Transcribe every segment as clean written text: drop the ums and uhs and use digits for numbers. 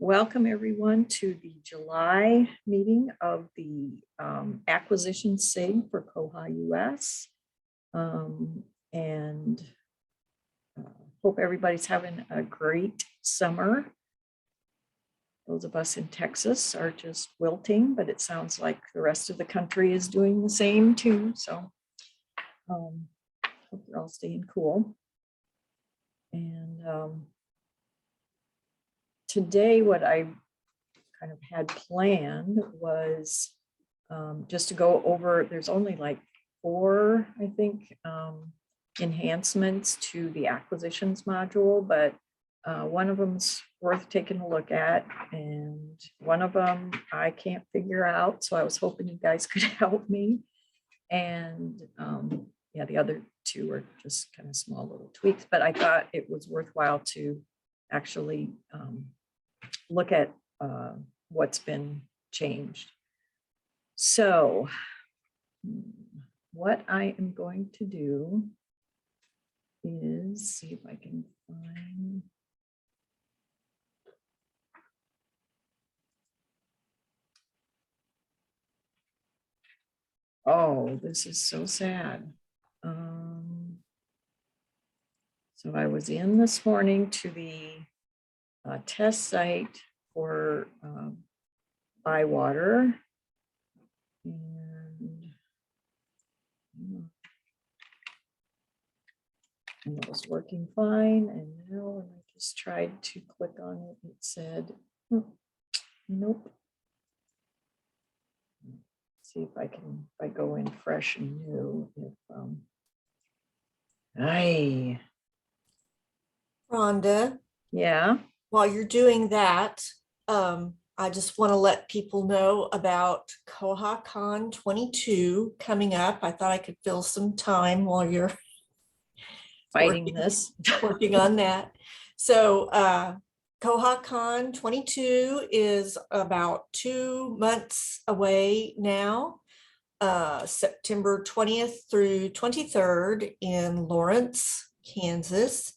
Welcome everyone to the July meeting of the acquisition SIG for koha-US. And hope everybody's having a great summer. Those of us in Texas are just wilting, but it sounds like the rest of the country is doing the same too. So hope you're all staying cool. And today, what I kind of had planned was just to go over, there's only like 4, I think, enhancements to the acquisitions module, but one of them's worth taking a look at, and one of them I can't figure out, so I was hoping you guys could help me. And yeah, the other 2 are just kind of small little tweaks, but I thought it was worthwhile to actually look at what's been changed. So what I am going to do is see if I can find. Oh, this is so sad. So I was in this morning to the test site for Bywater, and it was working fine. And now when I just tried to click on it, it said, nope. See if I can, if I go in fresh and new, if Rhonda, yeah. while you're doing that, I just want to let people know about KohaCon 22 coming up. I thought I could fill some time while you're Fighting this. working on that. So KohaCon 22 is about 2 months away now, September 20th through 23rd in Lawrence, Kansas.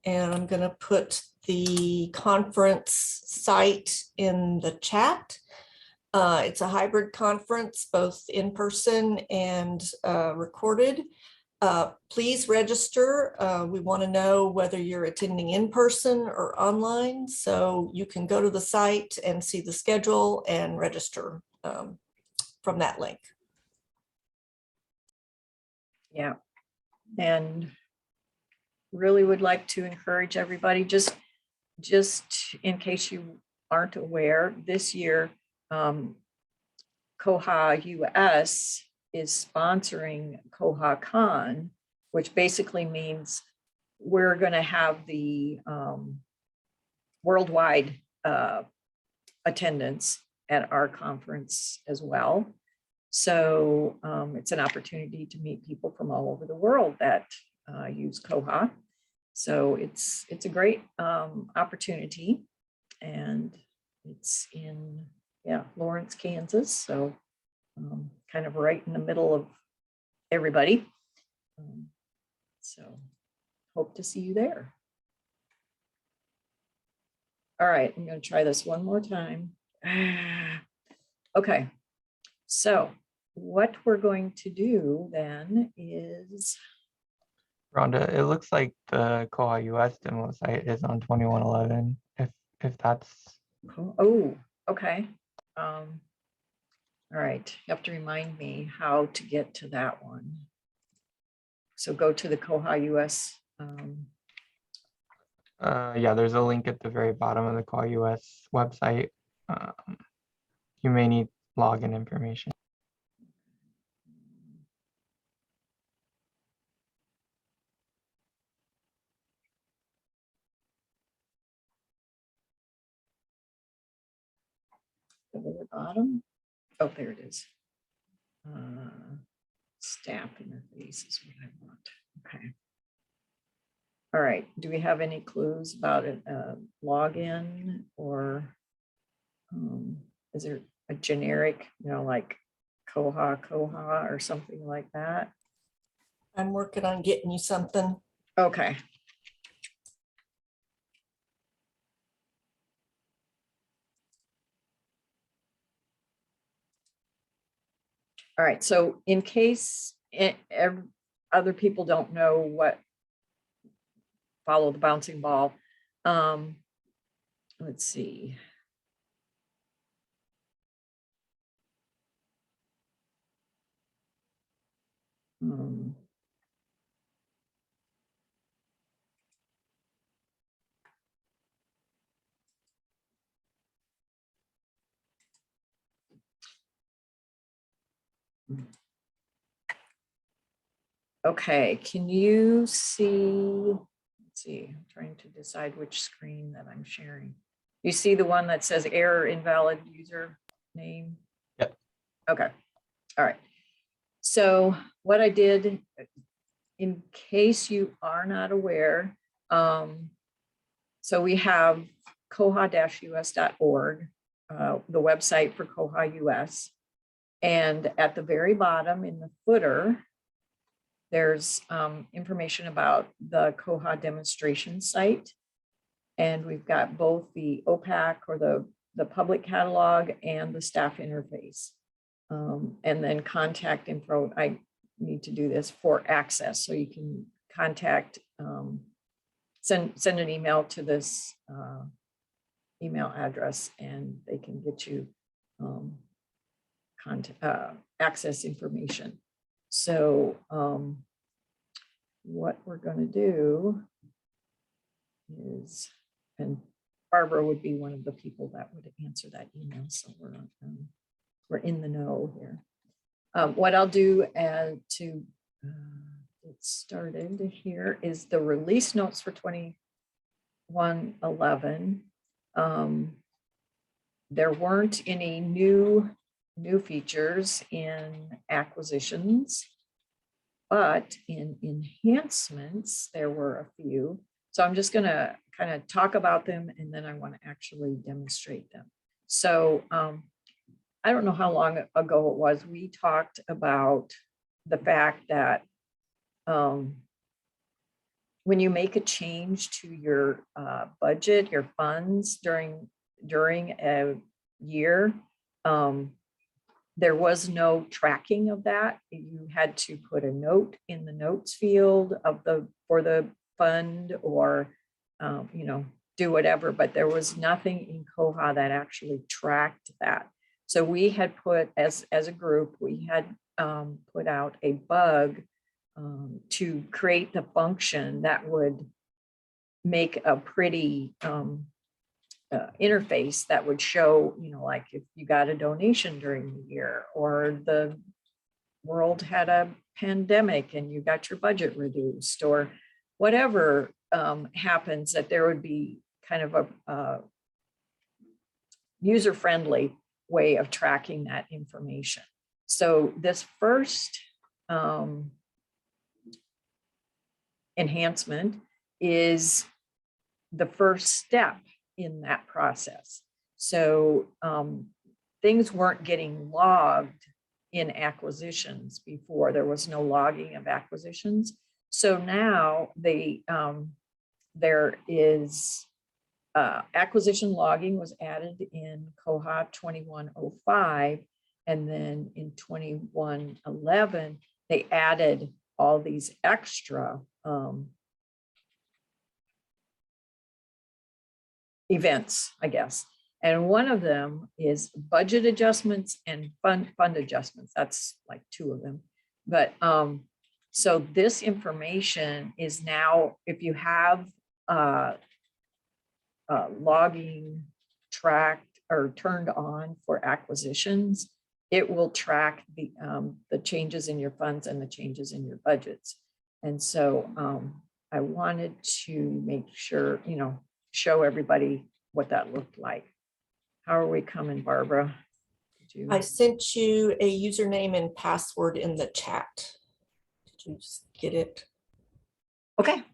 And I'm going to put the conference site in the chat. It's a hybrid conference, both in person and recorded. Please register. We want to know whether you're attending in person or online. So you can go to the site and see the schedule and register from that link. Yeah. And really would like to encourage everybody, just in case you aren't aware, this year koha-US is sponsoring KohaCon, which basically means we're going to have the worldwide attendance at our conference as well. So it's an opportunity to meet people from all over the world that use Koha. So it's a great opportunity, and it's in Lawrence, Kansas. So kind of right in the middle of everybody. So hope to see you there. All right, I'm going to try this one more time. Okay, so what we're going to do then is, Rhonda, it looks like the koha-US demo site is on 2111. If that's oh, okay. All right, you have to remind me how to get to that one. So go to the koha-US. Yeah, there's a link at the very bottom of the koha-US website. You may need login information. At the bottom. Oh, there it is. Staff interface is what I want. Okay. All right. Do we have any clues about a login, or is there a generic, like Koha or something like that? I'm working on getting you something. Okay. All right, so in case other people don't know what follow the bouncing ball, let's see. Okay, can you see? Let's see, I'm trying to decide which screen that I'm sharing. You see the one that says error invalid user name? Yep. Okay, all right. So what I did, in case you are not aware, so we have koha-US.org, the website for koha-US. And at the very bottom in the footer, there's information about the Koha demonstration site. And we've got both the OPAC or the public catalog and the staff interface. And then contact info. I need to do this for access. So you can contact, send an email to this email address and they can get you access information. So what we're going to do is, and Barbara would be one of the people that would answer that email. So we're in the know here. What I'll do to get started here is the release notes for 2111. There weren't any new features in acquisitions, but in enhancements, there were a few. So I'm just going to kind of talk about them and then I want to actually demonstrate them. So I don't know how long ago it was, we talked about the fact that when you make a change to your budget, your funds during a year, there was no tracking of that. You had to put a note in the notes field for the fund or, do whatever, but there was nothing in Koha that actually tracked that. So we had put, as a group, we had put out a bug to create the function that would make a pretty interface that would show, like if you got a donation during the year or the world had a pandemic and you got your budget reduced or whatever happens, that there would be kind of a user-friendly way of tracking that information. So this first enhancement is the first step in that process. So things weren't getting logged in acquisitions before. There was no logging of acquisitions. So now there is acquisition logging was added in Koha 2105, and then in 2111 they added all these extra events, I guess. And one of them is budget adjustments and fund adjustments. That's like two of them. But so this information is now, if you have logging tracked or turned on for acquisitions, it will track the changes in your funds and the changes in your budgets. And so I wanted to make sure, show everybody what that looked like. How are we coming, Barbara? I sent you a username and password in the chat. Did you get it? Okay.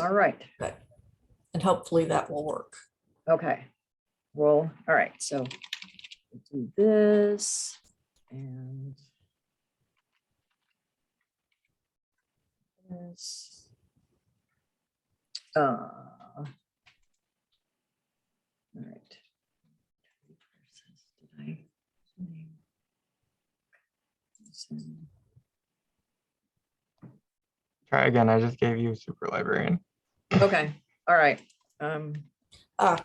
All right. Okay. And hopefully that will work. Okay. Well, all right. So do this and this. All right. Did I? Try again. I just gave you super librarian. Okay, all right. Ah,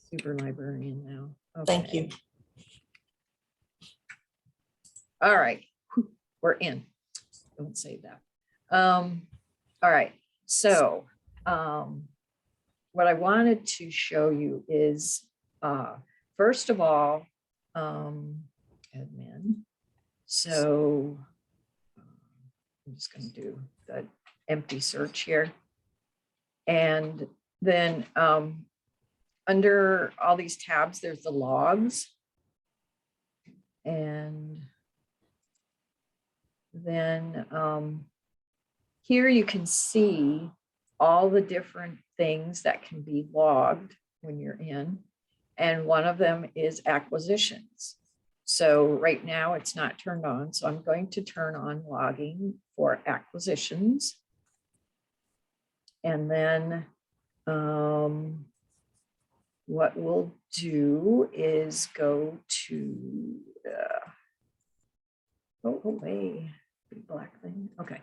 Super librarian now. thank you. Okay. All right, we're in. Don't say that. All right, so what I wanted to show you is, first of all, admin. So I'm just going to do the empty search here. And then under all these tabs, there's the logs. And then here you can see all the different things that can be logged when you're in. And one of them is acquisitions. So right now it's not turned on. So I'm going to turn on logging for acquisitions. And then what we'll do is go to, go away, big black thing. Okay.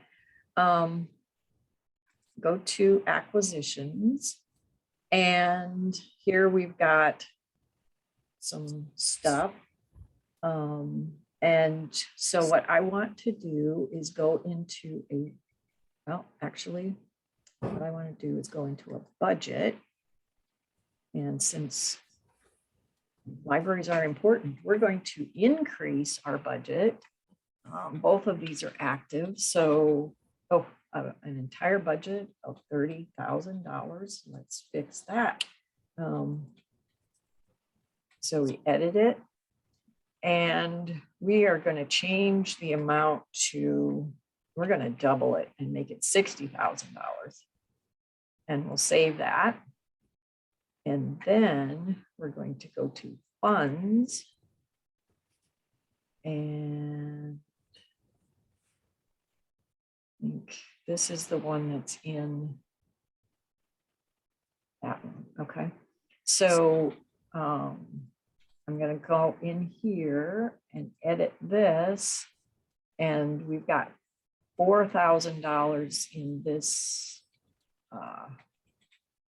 Go to acquisitions. And here we've got some stuff. And so what I want to do is go into a, well, actually, what I want to do is go into a budget. And since libraries are important, we're going to increase our budget. Both of these are active. So, an entire budget of $30,000. Let's fix that. So we edit it. And we are going to change the amount to, we're going to double it and make it $60,000. And we'll save that. And then we're going to go to funds. And I think this is the one that's in that one. Okay. So I'm going to go in here and edit this. And we've got $4,000 in this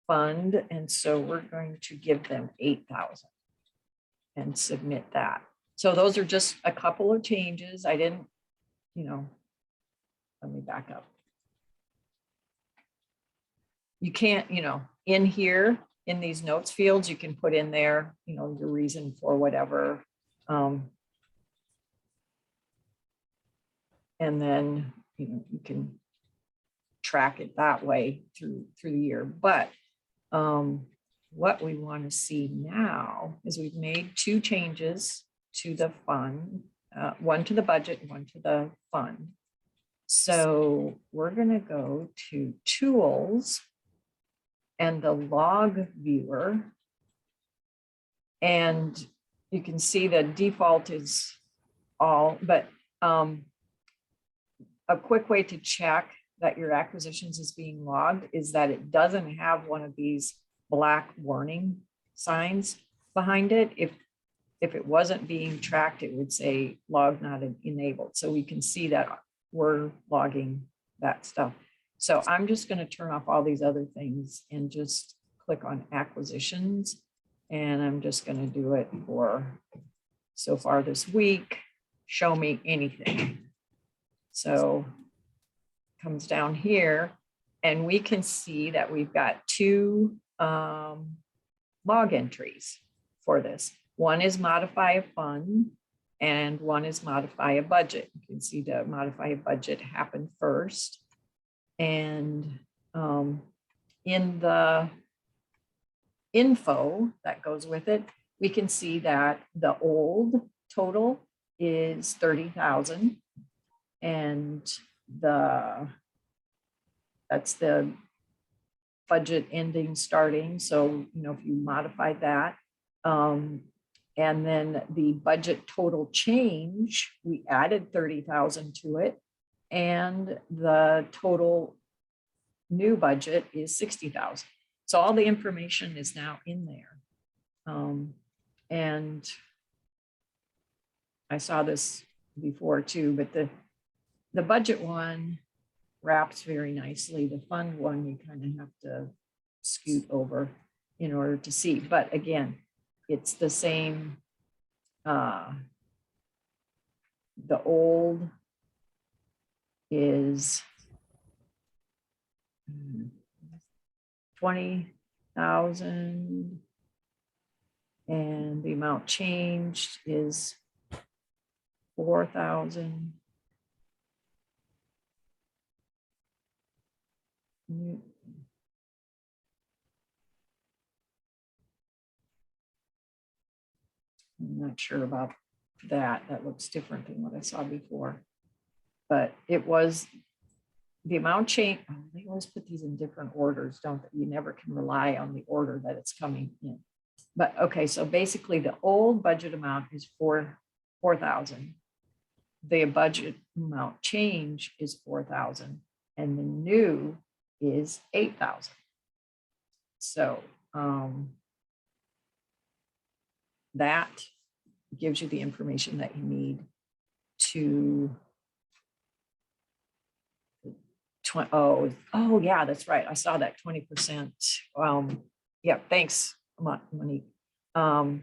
fund. And so we're going to give them 8,000 and submit that. So those are just a couple of changes. I didn't, let me back up. You can't, in here, in these notes fields, you can put in there, your reason for whatever. And then, you can track it that way through the year. But what we want to see now is we've made two changes to the fund, one to the budget, one to the fund. So we're going to go to tools and the log viewer. And you can see the default is all, but a quick way to check that your acquisitions is being logged is that it doesn't have one of these black warning signs behind it. If it wasn't being tracked, it would say log not enabled. So we can see that we're logging that stuff. So I'm just going to turn off all these other things and just click on acquisitions. And I'm just going to do it for so far this week. Show me anything. So comes down here and we can see that we've got two log entries for this. One is modify a fund and one is modify a budget. You can see the modify a budget happened first. And in the info that goes with it, we can see that the old total is 30,000 and that's the budget ending starting. So, if you modify that, and then the budget total change, we added 30,000 to it. And the total new budget is 60,000. So all the information is now in there. And I saw this before too, but the budget one, wraps very nicely. The fund one, you kind of have to scoot over in order to see. But again, it's the same. The old is 20,000, and the amount changed is 4,000. I'm not sure about that. That looks different than what I saw before. But it was the amount change. Oh, they always put these in different orders, don't they? You never can rely on the order that it's coming in. But okay, so basically the old budget amount is 4,000. The budget amount change is 4,000, and the new is 8,000. So that gives you the information that you need to oh yeah, that's right. I saw that 20%. Yeah, thanks, Monique. The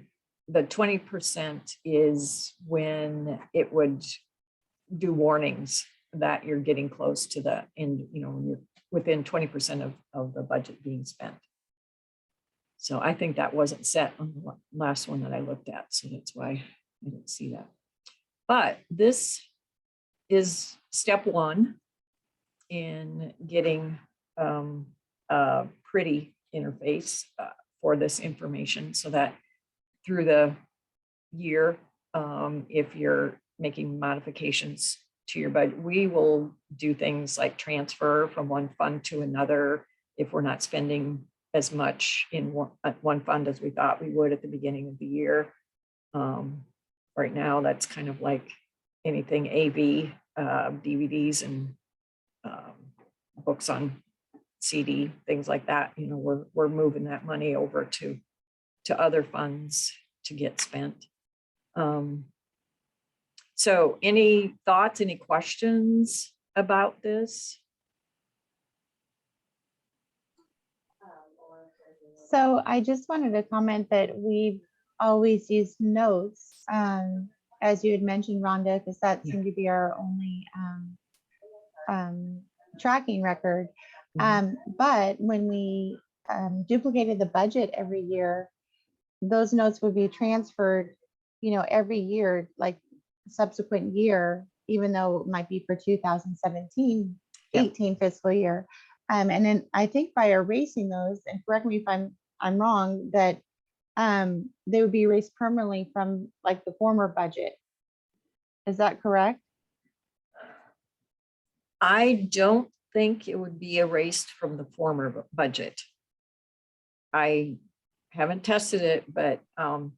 20% is when it would do warnings that you're getting close to the end, you know, when you're within 20% of the budget being spent. So I think that wasn't set on the last one that I looked at. So that's why I didn't see that. But this is step one in getting a pretty interface for this information, so that through the year, if you're making modifications to your budget, we will do things like transfer from one fund to another if we're not spending as much in one fund as we thought we would at the beginning of the year. Right now, that's kind of like anything AV, DVDs and books on CD, things like that. You know, we're moving that money over to other funds to get spent. So any thoughts, any questions about this? So I just wanted to comment that we've always used notes, as you had mentioned, Rhonda, because that seemed to be our only tracking record. But when we duplicated the budget every year, those notes would be transferred, you know, every year, like subsequent year, even though it might be for 2017, 18 fiscal year. And then I think by erasing those, and correct me if I'm wrong, that they would be erased permanently from like the former budget. Is that correct? I don't think it would be erased from the former budget. I haven't tested it, but I'm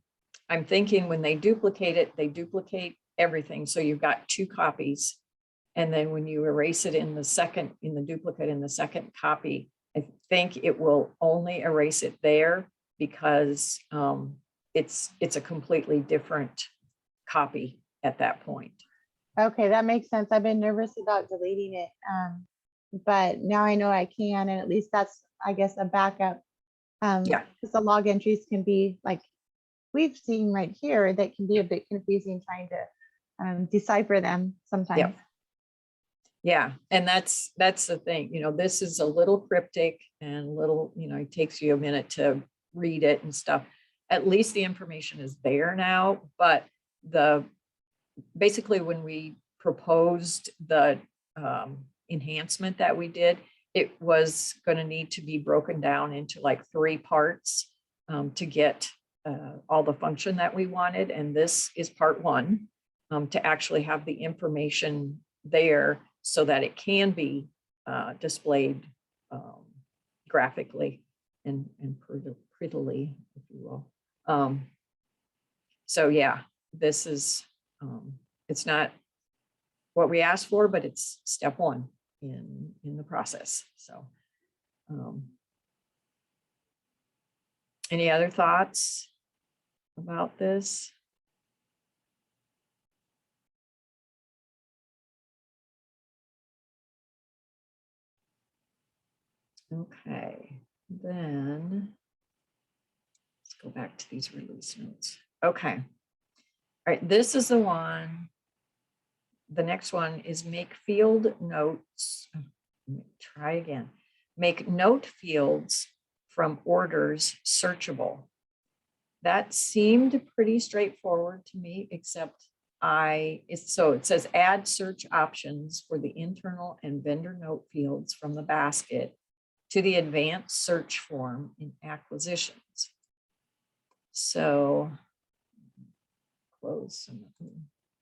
thinking when they duplicate it, they duplicate everything. So you've got two copies. And then when you erase it in the duplicate in the second copy, I think it will only erase it there, because it's a completely different copy at that point. Okay, that makes sense. I've been nervous about deleting it, but now I know I can, and at least that's, I guess, a backup. Yeah, because the log entries can be, like we've seen right here, that can be a bit confusing trying to decipher them sometimes. yeah, and that's the thing. You know, this is a little cryptic and little, you know, it takes you a minute to read it and stuff. At least the information is there now, but basically when we proposed the enhancement that we did, it was going to need to be broken down into like 3 parts to get all the function that we wanted. And this is part 1, to actually have the information there so that it can be displayed graphically and prettily, if you will. So yeah, this is, it's not what we asked for, but it's step 1 in the process. So any other thoughts about this? Okay, then let's go back to these release notes. Okay. All right, this is the one. The next one is make field notes. Let me try again. Make note fields from orders searchable. That seemed pretty straightforward to me, except so it says add search options for the internal and vendor note fields from the basket to the advanced search form in acquisitions. So close some.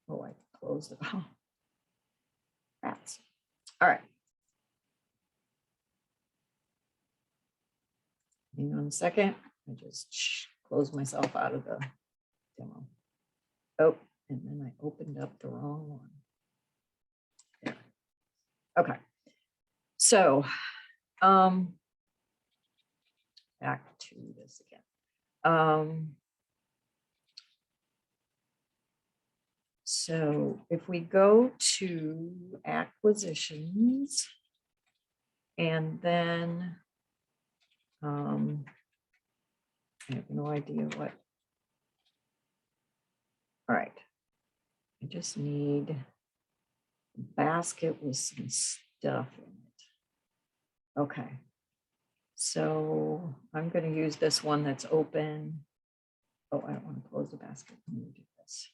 Oh, I closed it. Oh, rats. All right. Hang on a second. I just closed myself out of the demo. Oh, and then I opened up the wrong one. There. Okay. So, back to this again. So if we go to acquisitions and then I have no idea what. All right. I just need a basket with some stuff in it. Okay. So I'm going to use this one that's open. Oh, I don't want to close the basket. Let me do this.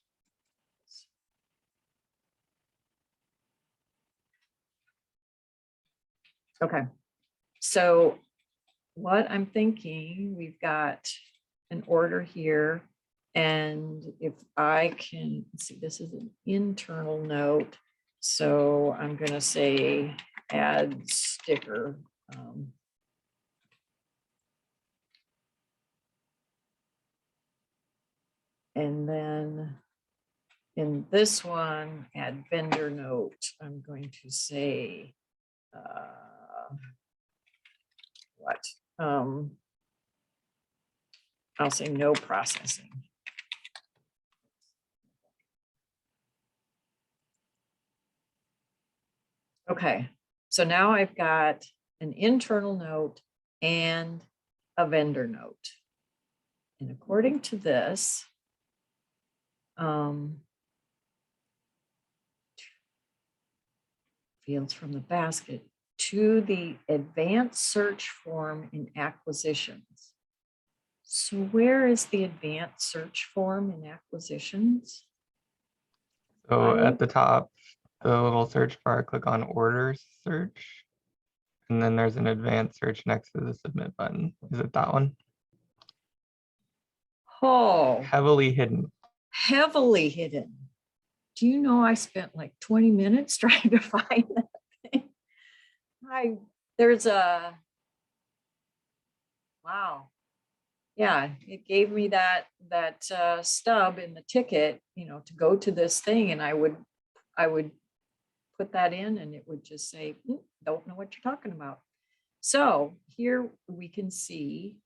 Okay. So what I'm thinking, we've got an order here. And if I can see, this is an internal note. So I'm going to say add sticker. And then in this one, add vendor note, I'm going to say, what? I'll say no processing. Okay, so now I've got an internal note and a vendor note. And according to this, fields from the basket to the advanced search form in acquisitions. So where is the advanced search form in acquisitions? So at the top, the little search bar, click on orders search. And then there's an advanced search next to the submit button. Is it that one? Oh, Heavily hidden. heavily hidden. Do you know I spent like 20 minutes trying to find that thing? There's a, wow. Yeah, it gave me that stub in the ticket, to go to this thing, and I would put that in and it would just say, don't know what you're talking about. So here we can see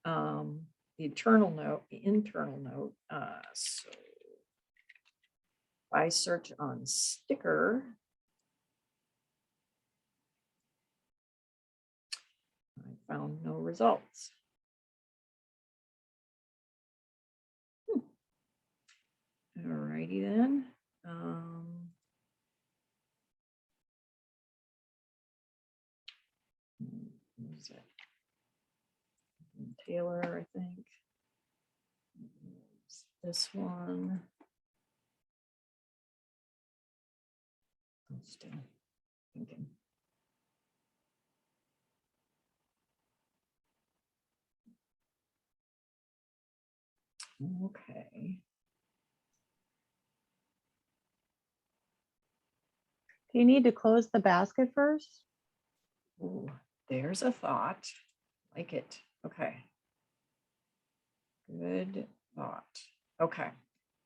the internal note. So if I search on sticker, I found no results. All righty then. What is it? Taylor, I think. This one. I'm still thinking. Okay. Do you need to close the basket first? Ooh, there's a thought. Like it. Okay. Good thought. Okay.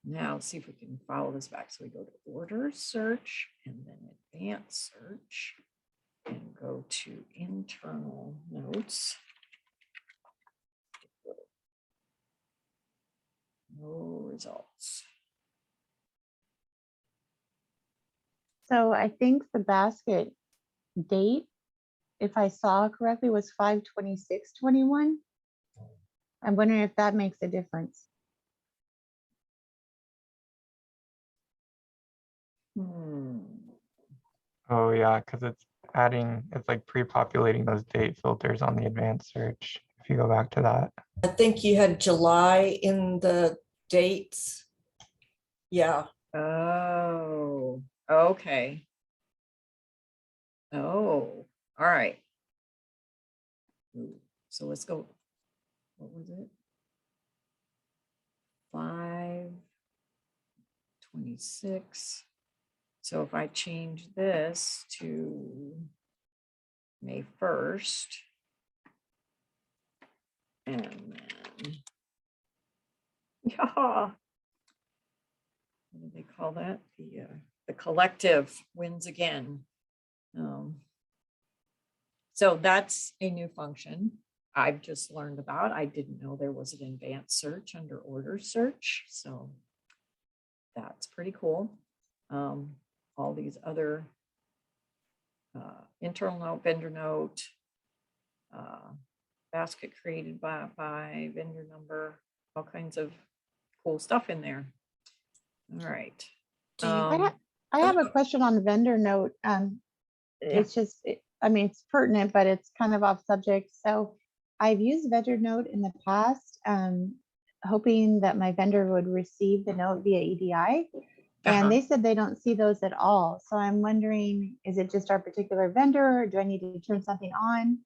Now let's see if we can follow this back. So we go to order search and then advanced search and go to internal notes. No results. So I think the basket date if I saw correctly, was 5/26/21. I'm wondering if that makes a difference. Oh yeah, because it's like pre-populating those date filters on the advanced search. If you go back to that. I think you had July in the dates. Yeah, Oh, okay. Oh, all right. Ooh, so let's go. What was it? 5/26. So if I change this to May 1st, and then, yeah, what do they call that? The collective wins again. So that's a new function I've just learned about. I didn't know there was an advanced search under order search. So that's pretty cool. All these other internal note, vendor note, basket created by vendor number, all kinds of cool stuff in there. All right. Do you- I have a question on the vendor note. It's just, I mean, it's pertinent, but it's kind of off subject. So I've used vendor note in the past, hoping that my vendor would receive the note via EDI. And they said they don't see those at all. So I'm wondering, is it just our particular vendor, or do I need to turn something on?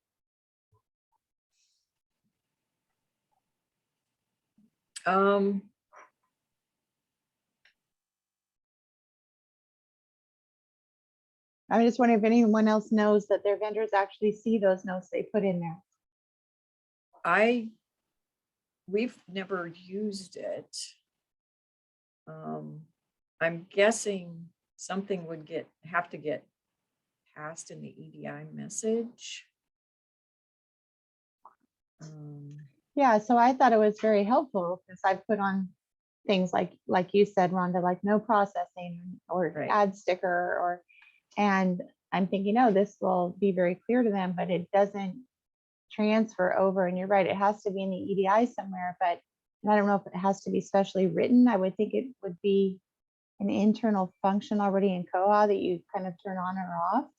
I'm just wondering if anyone else knows that their vendors actually see those notes they put in there. We've never used it. I'm guessing something would have to get passed in the EDI message. Yeah, so I thought it was very helpful because I put on things like you said, Rhonda, like no processing or Right. add sticker, and I'm thinking, oh, this will be very clear to them, but it doesn't transfer over. And you're right, it has to be in the EDI somewhere, but I don't know if it has to be specially written. I would think it would be an internal function already in Koha that you kind of turn on or off.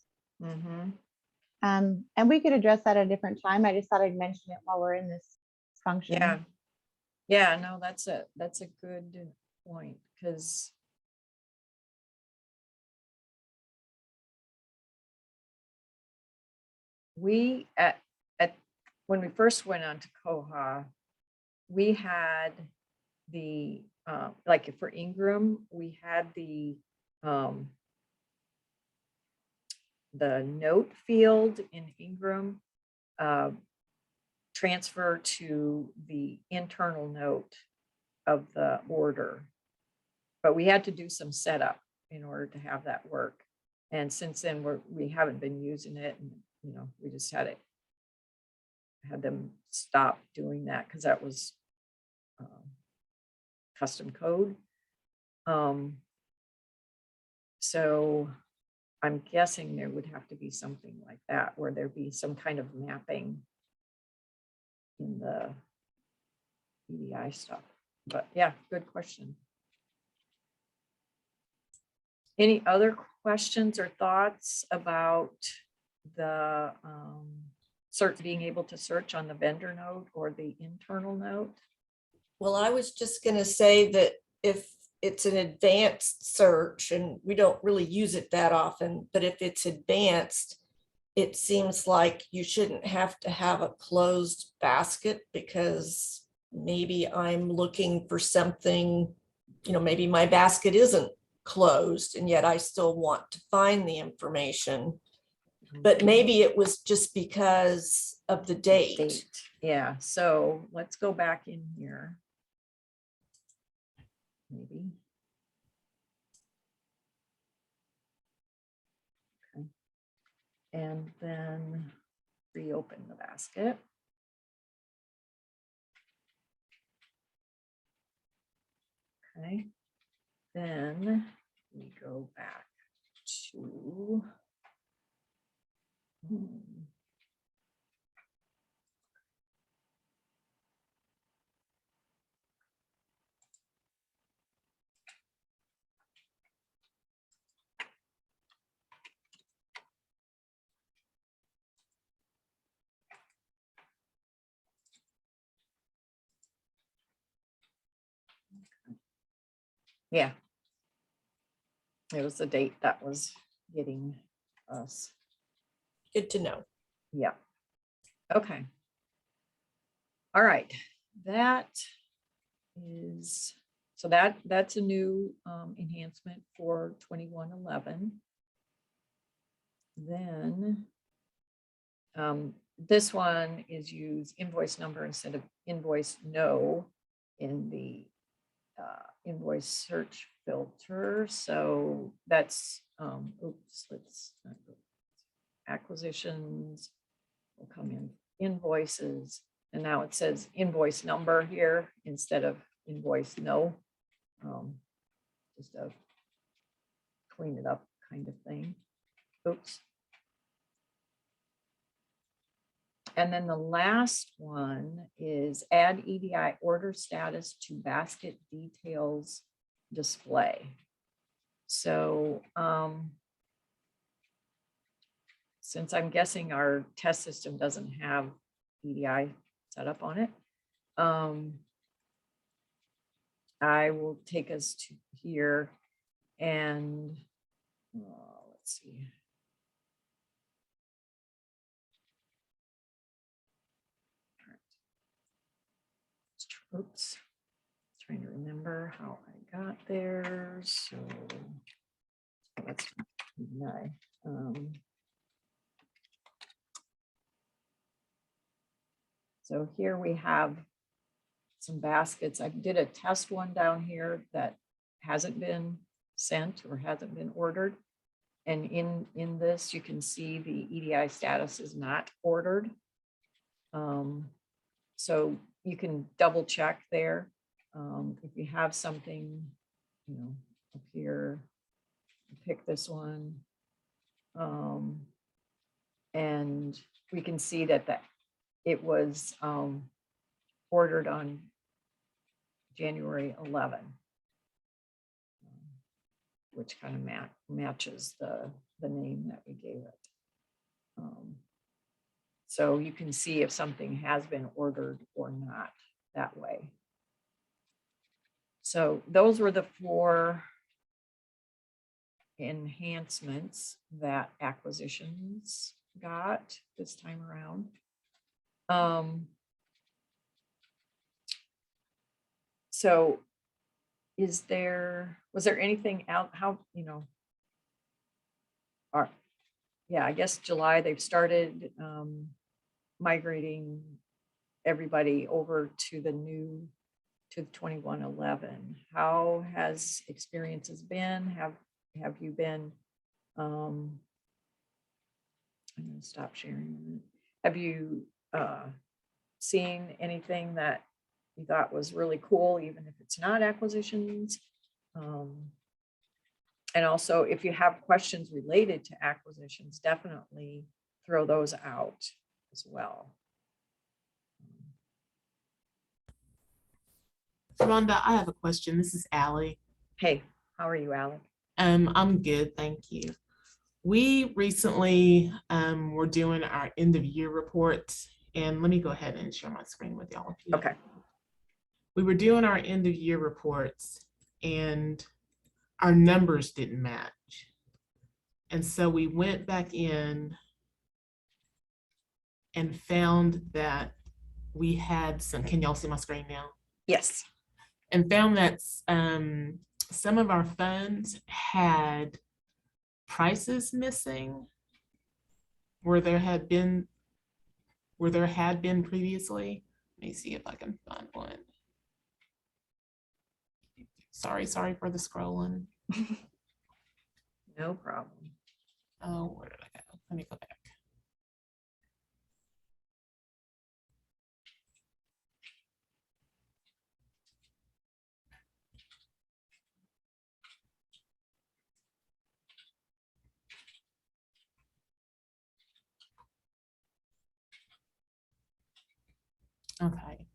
And we could address that at a different time. I just thought I'd mention it while we're in this function. Yeah, no, that's a good point, because we at when we first went on to Koha, we had the like for Ingram, we had the note field in Ingram transfer to the internal note of the order, but we had to do some setup in order to have that work. And since then we haven't been using it, and we just had them stop doing that because that was custom code. So I'm guessing there would have to be something like that, where there'd be some kind of mapping in the EDI stuff. But yeah, good question. Any other questions or thoughts about the being able to search on the vendor note or the internal note? well, I was just going to say that if it's an advanced search, and we don't really use it that often, but if it's advanced, it seems like you shouldn't have to have a closed basket, because maybe I'm looking for something, maybe my basket isn't closed and yet I still want to find the information. But maybe it was just because of the date. Yeah, so let's go back in here. Maybe. Okay. And then reopen the basket. Okay. Then we go back to Yeah. It was the date that was getting us. Good to know. Yeah. Okay. All right. That is, so that's a new enhancement for 2111. Then this one is use invoice number instead of invoice no in the invoice search filter. So that's, oops, let's acquisitions will come in invoices. And now it says invoice number here instead of invoice no. Just a clean it up kind of thing. Oops. And then the last one is add EDI order status to basket details display. So since I'm guessing our test system doesn't have EDI set up on it, I will take us to here and let's see. Oops, trying to remember how I got there. So that's EDI. So here we have some baskets. I did a test one down here that hasn't been sent or hasn't been ordered. And in this, you can see the EDI status is not ordered. So you can double check there. If you have something, you know, up here, pick this one. And we can see that it was ordered on January 11, which kind of matches the name that we gave it. So you can see if something has been ordered or not that way. So those were the 4 enhancements that acquisitions got this time around. So was there anything out, how, you know, yeah, I guess July they've started migrating everybody over to the 2111. How has experiences been? Have you been, I'm going to stop sharing. Have you seen anything that you thought was really cool, even if it's not acquisitions? And also, if you have questions related to acquisitions, definitely throw those out as well. Rhonda, I have a question. This is Aly. Hey, how are you, Aly? I'm good, thank you. We recently were doing our end of year reports, and let me go ahead and share my screen with y'all. Okay. We were doing our end of year reports, and our numbers didn't match. And so we went back in and found that we had some, can y'all see my screen now? Yes. And found that some of our funds had prices missing where there had been previously. Let me see if I can find one. Sorry for the scrolling. No problem. Oh, where did I go? Let me go back. Okay,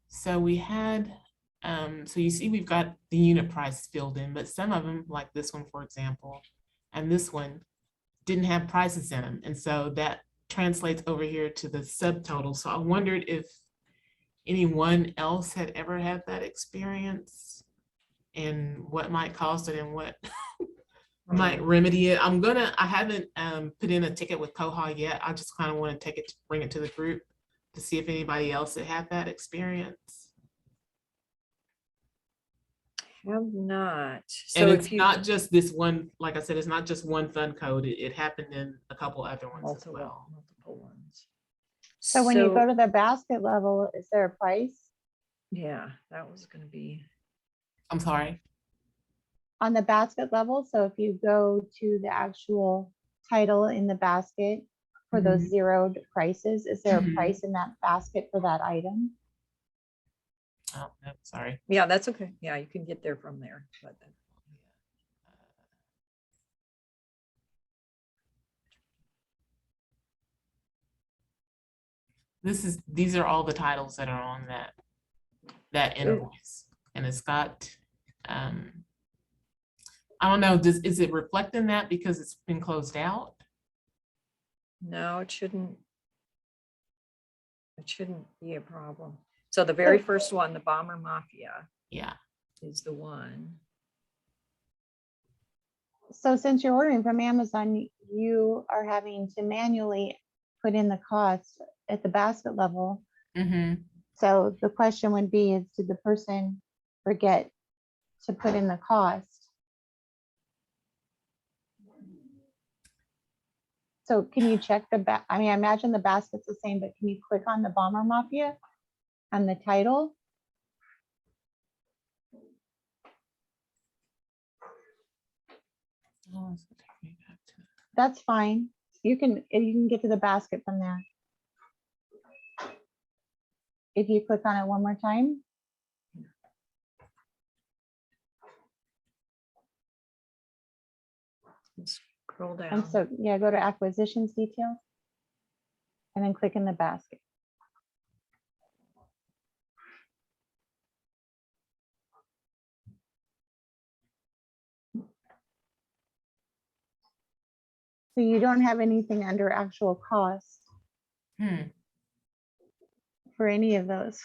so we had, so you see we've got the unit price filled in, but some of them, like this one, for example, and this one didn't have prices in them. And so that translates over here to the subtotal. So I wondered if anyone else had ever had that experience. and what might cause it and what might remedy it. I haven't put in a ticket with Koha yet. I just kind of want to bring it to the group to see if anybody else had had that experience. Have not. And So it's if you not just this one, like I said, it's not just one fund code. It happened in a couple other ones as well. multiple ones. So when you go to the basket level, is there a price yeah, that was going to be, I'm sorry. on the basket level? So if you go to the actual title in the basket for those zeroed prices, is there a Mhm. price in that basket for that item? Oh, no, sorry. yeah, that's okay. Yeah, you can get there from there. But These are all the titles that are on that invoice. And it's got, I don't know, is it reflecting that because it's been closed out? no, it shouldn't be a problem. So the very first one, the Bomber Mafia, Yeah. is the one. So since you're ordering from Amazon, you are having to manually put in the cost at the basket level. Mm-hmm. So the question would be, is did the person forget to put in the cost? So can you check I mean, I imagine the basket's the same, but can you click on the Bomber Mafia and the title? Oh, it's gonna take me back to- That's fine. You can get to the basket from there. If you click on it one more time. Scroll down. And so, yeah, go to acquisitions details and then click in the basket. So you don't have anything under actual cost for any of those.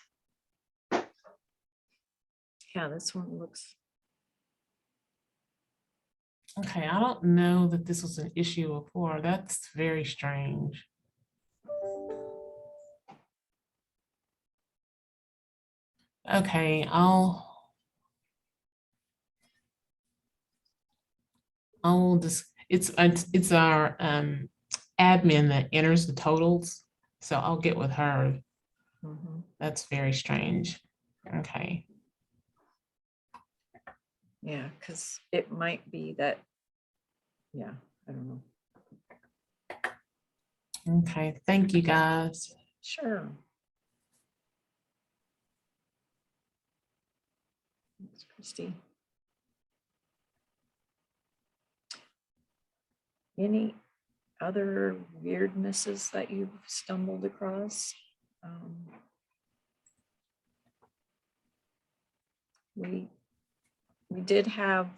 Yeah, this one looks, Okay, I don't know that this was an issue before. That's very strange. Okay, I'll just, it's our admin that enters the totals. So I'll get with her. That's very strange. Okay. yeah, because it might be that, yeah, I don't know. Okay, thank you guys. Sure. Thanks, Christy. Any other weirdnesses that you've stumbled across? We did have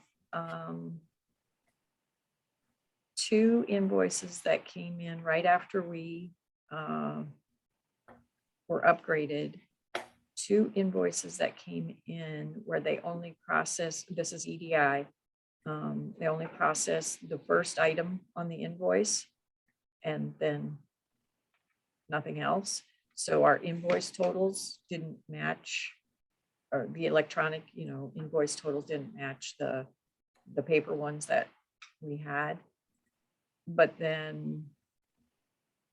2 invoices that came in right after we were upgraded. 2 invoices that came in where they only process, this is EDI, they only process the first item on the invoice and then nothing else. So our invoice totals didn't match, or the electronic, invoice totals didn't match the paper ones that we had. But then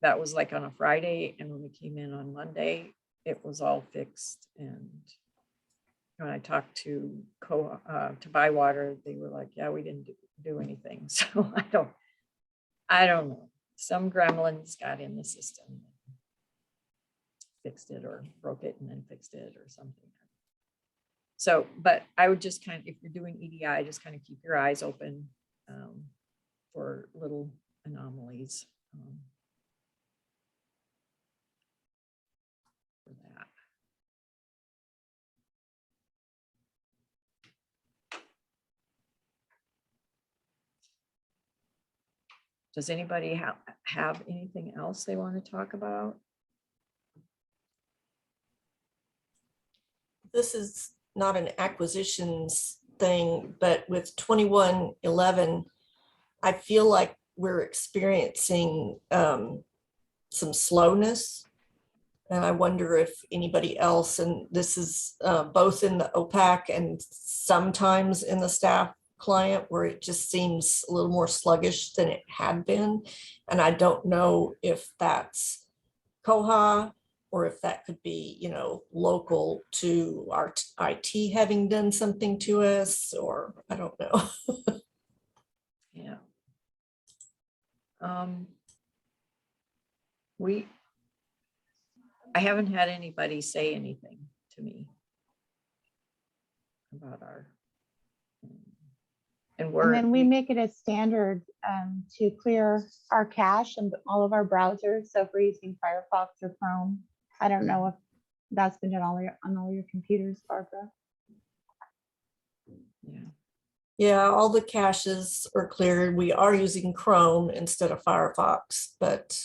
that was like on a Friday, and when we came in on Monday, it was all fixed. And when I talked to Bywater, they were like, yeah, we didn't do anything. So I don't know. Some gremlins got in the system, fixed it, or broke it and then fixed it or something. So, but I would just kind of, if you're doing EDI, just kind of keep your eyes open for little anomalies for that. Does anybody have anything else they want to talk about? This is not an acquisitions thing, but with 2111, I feel like we're experiencing some slowness. And I wonder if anybody else, and this is both in the OPAC and sometimes in the staff client, where it just seems a little more sluggish than it had been. And I don't know if that's Koha, or if that could be, you know, local to our IT having done something to us, or I don't know. Yeah. I haven't had anybody say anything to me about our, and And we're, then we make it a standard to clear our cache and all of our browsers. So if we're using Firefox or Chrome, I don't know if that's been done on all your computers, Barbara. yeah. Yeah, all the caches are cleared. We are using Chrome instead of Firefox, but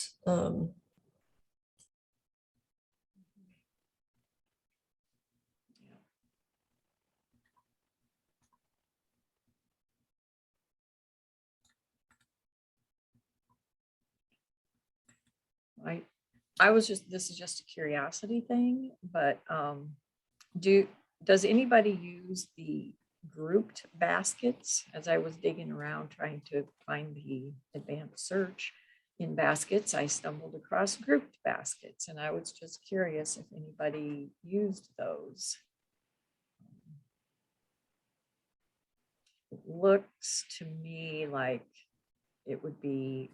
I was just, this is just a curiosity thing, but does anybody use the grouped baskets? As I was digging around trying to find the advanced search in baskets, I stumbled across grouped baskets, and I was just curious if anybody used those. It looks to me like it would be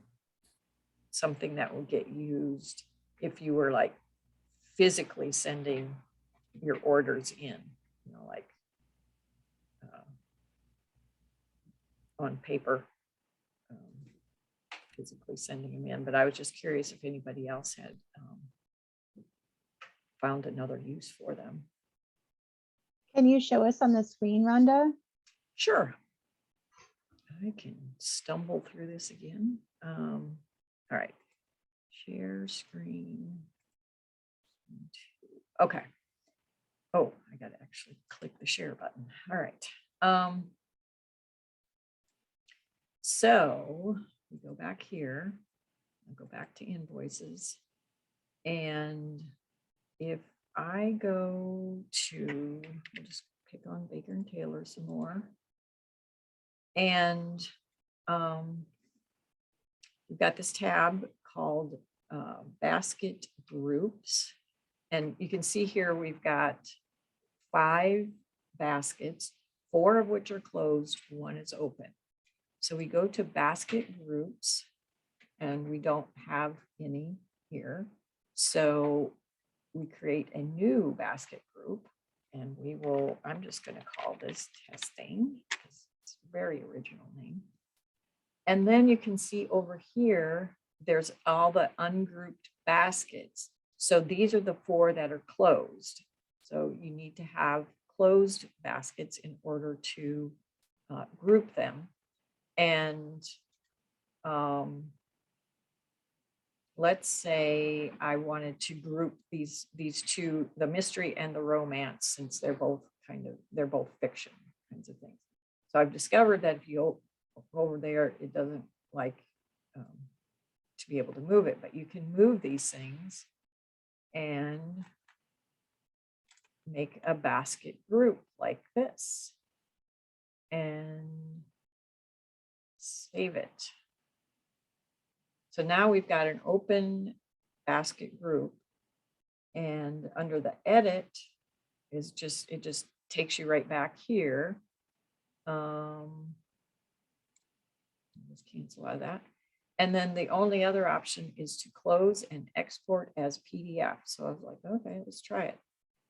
something that will get used if you were like physically sending your orders in, you know, like on paper, physically sending them in. But I was just curious if anybody else had found another use for them. Can you show us on the screen, Rhonda? Sure. I can stumble through this again. All right. Share screen. Okay. Oh, I got to actually click the share button. All right. So we go back here. I'll go back to invoices. And if I go to, I'll just pick on Baker and Taylor some more. And we've got this tab called basket groups. And you can see here we've got 5 baskets, 4 of which are closed, 1 is open. So we go to basket groups and we don't have any here. So we create a new basket group, and we will, I'm just going to call this testing, because it's a very original name. And then you can see over here, there's all the ungrouped baskets. So these are the 4 that are closed. So you need to have closed baskets in order to group them. And let's say I wanted to group these 2, the mystery and the romance, since they're both fiction kinds of things. So I've discovered that if you go over there, it doesn't like to be able to move it, but you can move these things and make a basket group like this and save it. So now we've got an open basket group, and under the edit is just, it just takes you right back here. Let's cancel out of that. And then the only other option is to close and export as PDF. So I was like, okay, let's try it.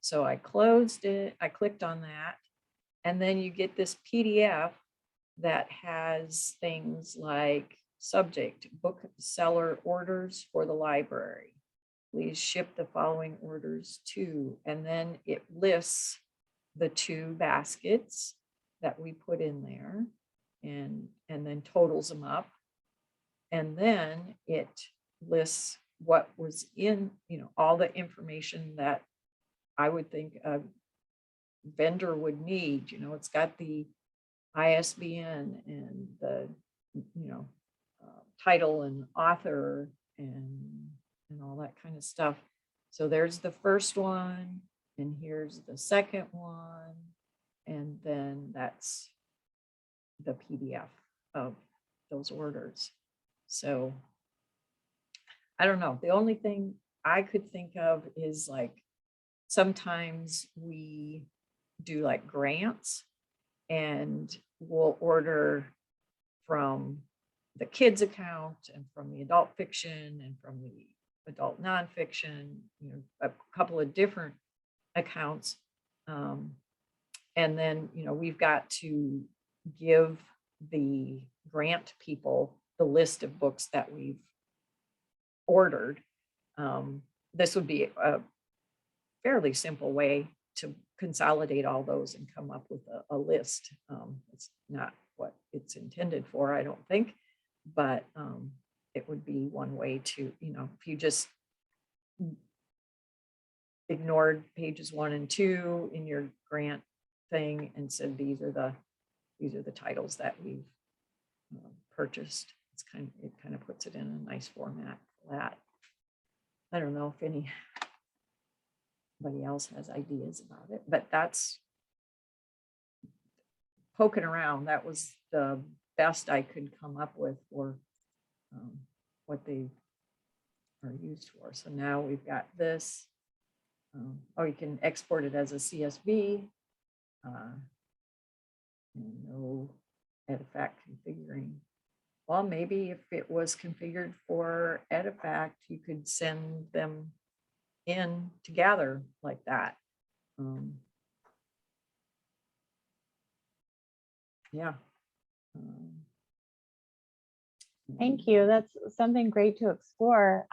So I closed it, I clicked on that, and then you get this PDF that has things like subject, bookseller orders for the library. Please ship the following orders to, and then it lists the 2 baskets that we put in there, and then totals them up. And then it lists what was in, you know, all the information that I would think a vendor would need. You know, it's got the ISBN and the, title and author and all that kind of stuff. So there's the first one, and here's the second one, and then that's the PDF of those orders. So I don't know. The only thing I could think of is like sometimes we do like grants and we'll order from the kids account and from the adult fiction and from the adult nonfiction, a couple of different accounts. And then, we've got to give the grant people the list of books that we've ordered. This would be a fairly simple way to consolidate all those and come up with a list. It's not what it's intended for, I don't think, but it would be one way to, if you just ignored pages 1 and 2 in your grant thing and said these are the titles that we've purchased. It kind of puts it in a nice format for that. I don't know if anybody else has ideas about it, but that's poking around. That was the best I could come up with for what they are used for. So now we've got this. You can export it as a CSV. No Edifact configuring. Well, maybe if it was configured for Edifact, you could send them in together like that. Yeah. Thank you. That's something great to explore.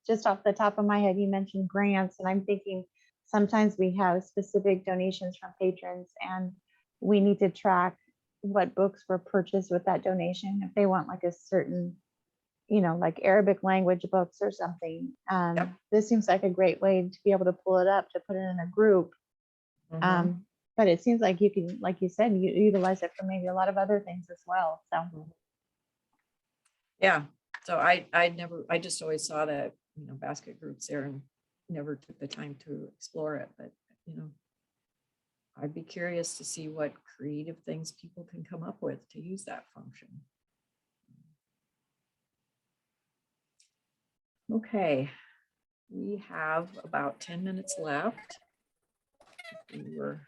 Just off the top of my head, you mentioned grants, and I'm thinking sometimes we have specific donations from patrons and we need to track what books were purchased with that donation. If they want like a certain, like Arabic language books or something. Yep. This seems like a great way to be able to pull it up, to put it in a group. Mhm. But it seems like you can, like you said, you utilize it for maybe a lot of other things as well. So Yeah. So I just always saw that, basket groups there and never took the time to explore it. But, I'd be curious to see what creative things people can come up with to use that function. Okay. We have about 10 minutes left. If we were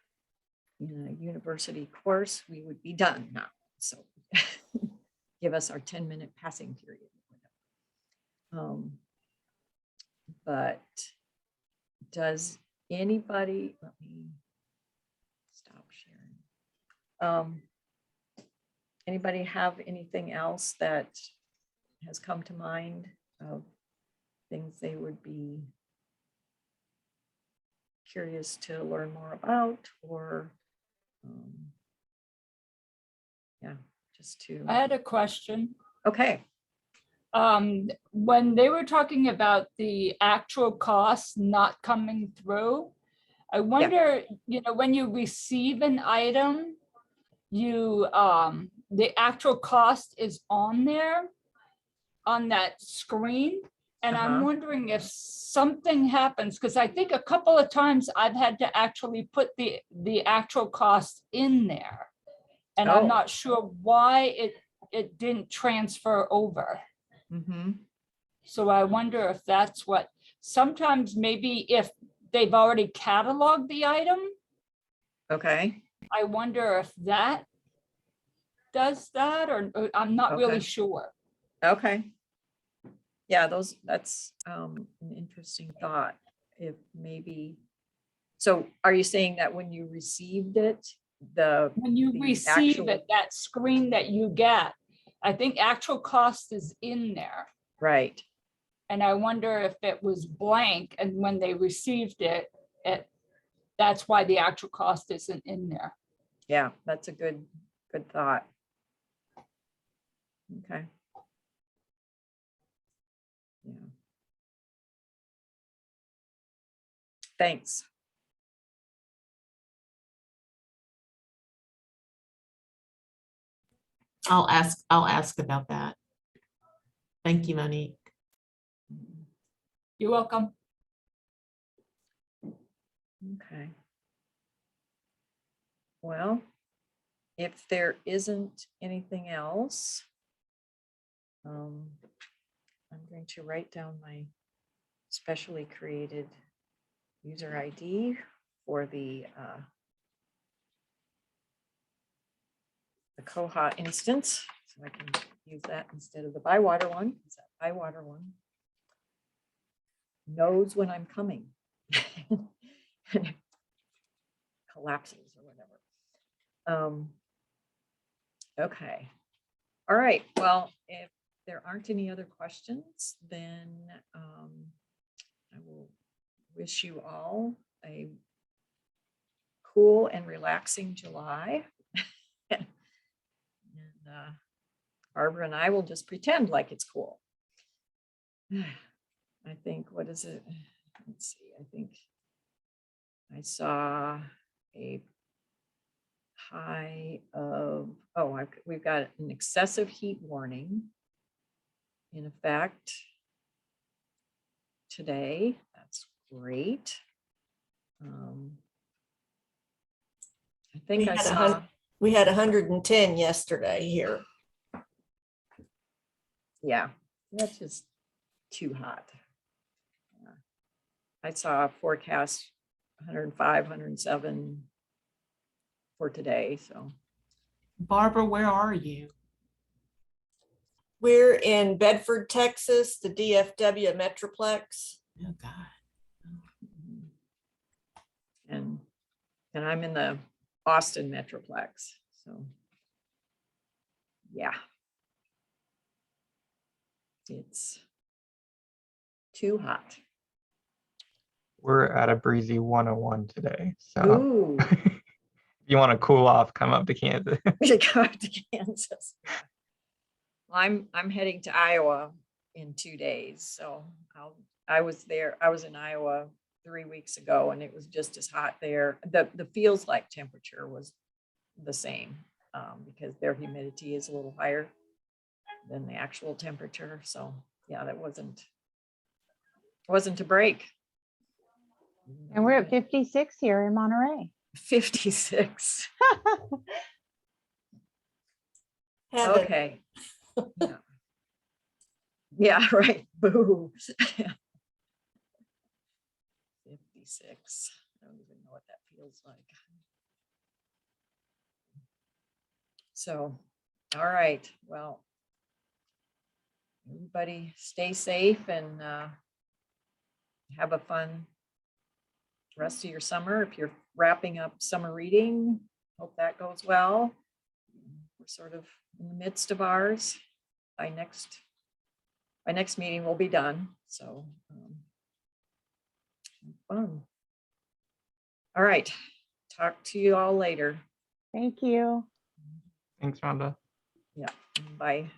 in a university course, we would be done now. So give us our 10-minute passing period. But does anybody, let me stop sharing. Anybody have anything else that has come to mind of things they would be curious to learn more about, or just to. I had a question. Okay. When they were talking about the actual costs not coming through, I wonder, when you receive an item, the actual cost is on there on that screen. And I'm wondering if something happens, because I think a couple of times I've had to actually put the actual cost in there. And I'm not sure why it didn't transfer over. So I wonder if that's what, sometimes maybe if they've already cataloged the item. Okay. I wonder if that does that, or I'm not really sure. Okay. Yeah, that's an interesting thought. If maybe, so are you saying that when you received it, when you receive actual, it, that screen that you get, I think actual cost is in there. Right. And I wonder if it was blank and when they received it, that's why the actual cost isn't in there. Yeah, that's a good thought. Okay. Yeah. Thanks. I'll ask about that. Thank you, Monique. You're welcome. Okay. Well, if there isn't anything else, I'm going to write down my specially created user ID for the Koha instance, so I can use that instead of the Bywater one, because that Bywater one knows when I'm coming. And it collapses or whatever. Okay. All right. Well, if there aren't any other questions, then I will wish you all a cool and relaxing July. And Barbara and I will just pretend like it's cool. I think, what is it? Let's see. I think I saw a high of, we've got an excessive heat warning in effect today. That's great. I think I saw. We had 110 yesterday here. Yeah, that's just too hot. I saw a forecast 105, 107 for today, so. Barbara, where are you? We're in Bedford, Texas, the DFW Metroplex. Oh, God. And I'm in the Austin Metroplex, so. Yeah. It's too hot. We're at a breezy 101 today. So Ooh. if you want to cool off, come up to Kansas. To go to Kansas. Well, I'm heading to Iowa in 2 days, so I was in Iowa 3 weeks ago, and it was just as hot there. The feels like temperature was the same, because their humidity is a little higher than the actual temperature. So yeah, that wasn't a break. And we're at 56 here in Monterey. 56. Heaven. Okay. Yeah. Yeah, right. Boo. 56. I don't even know what that feels like. So, all right. Well, everybody stay safe and have a fun rest of your summer. If you're wrapping up summer reading, hope that goes well. We're sort of in the midst of ours. By next meeting, we'll be done. So fun. All right. Talk to you all later. Thank you. Thanks, Rhonda. Yeah. Bye.